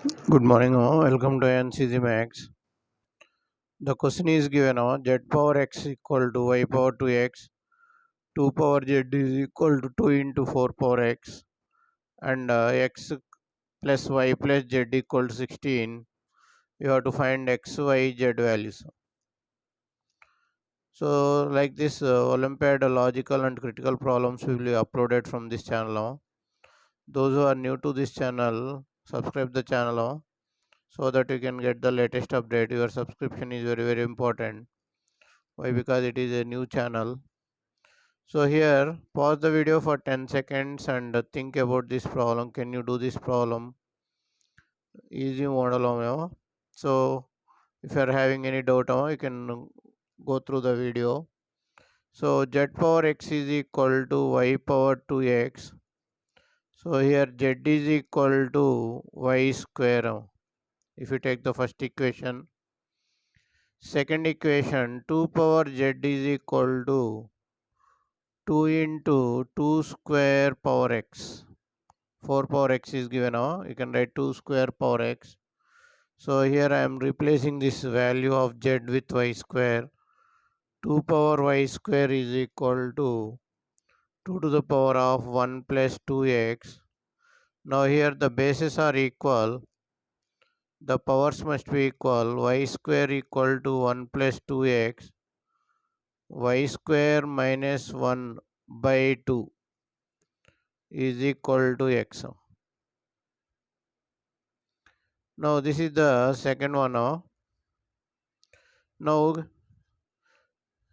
Good morning, all. Welcome to AyaansMath. The question is given z power x equal to y power 2x, 2 power z is equal to 2 into 4 power x, and x plus y plus z equal to 16. You have to find x, y, z values. So, like this, Olympiad logical and critical problems will be uploaded from this channel. Those who are new to this channel, subscribe the channel so that you can get the latest update. Your subscription is very, very important. Why? Because it is a new channel. So here, pause the video for 10 seconds and think about this problem. Can you do this problem? Easy model. So if you are having any doubt, you can go through the video. So z power x is equal to y power 2x. So here z is equal to y square. If you take the first equation, second equation 2 power z is equal to 2 into 2 square power x. 4 power x is given now. You can write 2 square power x. So here I am replacing this value of z with y square. 2 power y square is equal to 2 to the power of 1 plus 2x. Now here the bases are equal. The powers must be equal. Y square equal to 1 plus 2x. Y square minus 1 by 2 is equal to x. Now this is the second one. Now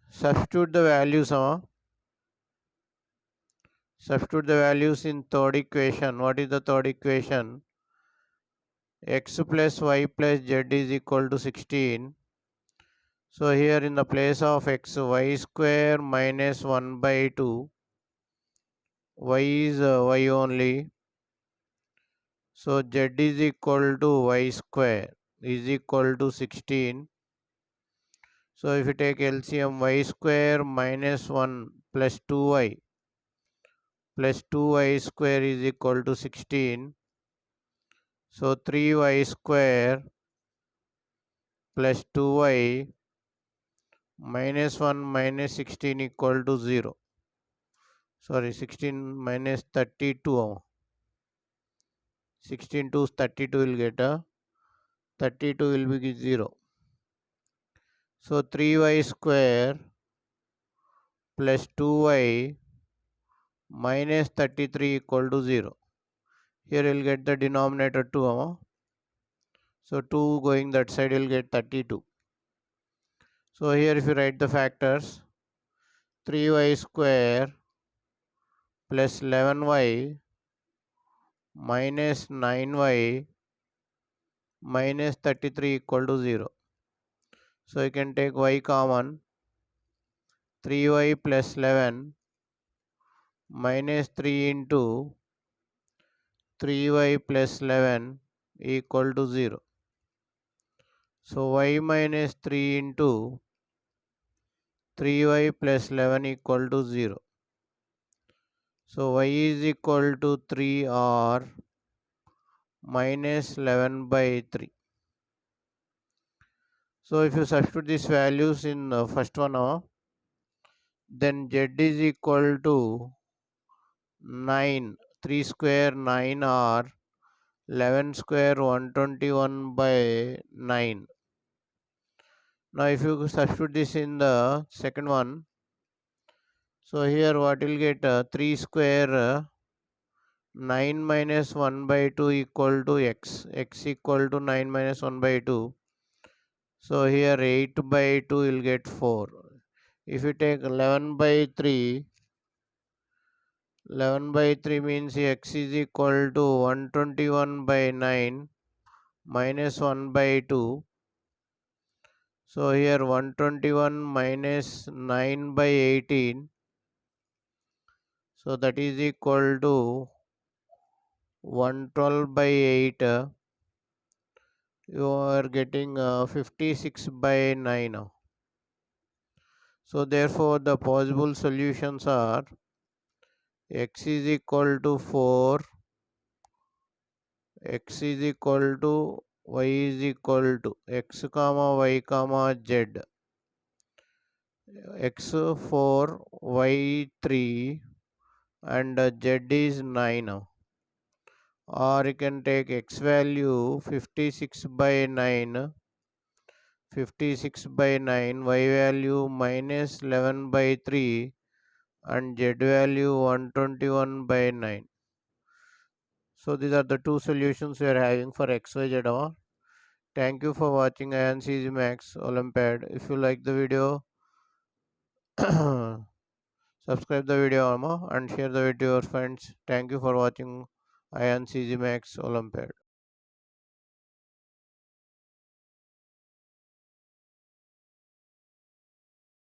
substitute the values. Substitute the values in third equation. What is the third equation? X plus y plus z is equal to 16. So here in the place of x, y square minus 1 by 2. Y is y only. So z is equal to y square is equal to 16. So if you take LCM, y square minus 1 plus 2y plus 2y square is equal to 16. So 3y square plus 2y minus 1 minus 16 equal to 0. Sorry, 16 minus 32. 16 to 32 will get a 32 will be 0. So 3y square plus 2y minus 33 equal to 0. Here you will get the denominator 2. So 2 going that side will get 32. So here if you write the factors, 3y square plus 11y minus 9y minus 33 equal to 0. So you can take y common, 3y plus 11 minus 3 into 3y plus 11 equal to 0. So y minus 3 into 3y plus 11 equal to 0. So y is equal to 3 or minus 11 by 3. So if you substitute these values in the first one, then z is equal to 9. 3 square 9 or 11 square 121 by 9. Now if you substitute this in the second one, so here what will get 3 square 9 minus 1 by 2 equal to x. X equal to 9 minus 1 by 2. So here 8 by 2 will get 4. If you take 11 by 3, 11 by 3 means x is equal to 121 by 9 minus 1 by 2. So here 121 minus 9 by 18. So that is equal to 112 by 8. You are getting 56 by 9. So therefore the possible solutions are x is equal to 4, x is equal to y is equal to x comma y comma z, x 4 y 3 and z is 9. Or you can take x value 56 by 9, y value minus 11 by 3 and z value 121 by 9. So these are the two solutions we are having for x, y, z. Thank you for watching AyaansMath Olympiad. If you like the video, subscribe the video and share the video to your friends. Thank you for watching AyaansMath Olympiad.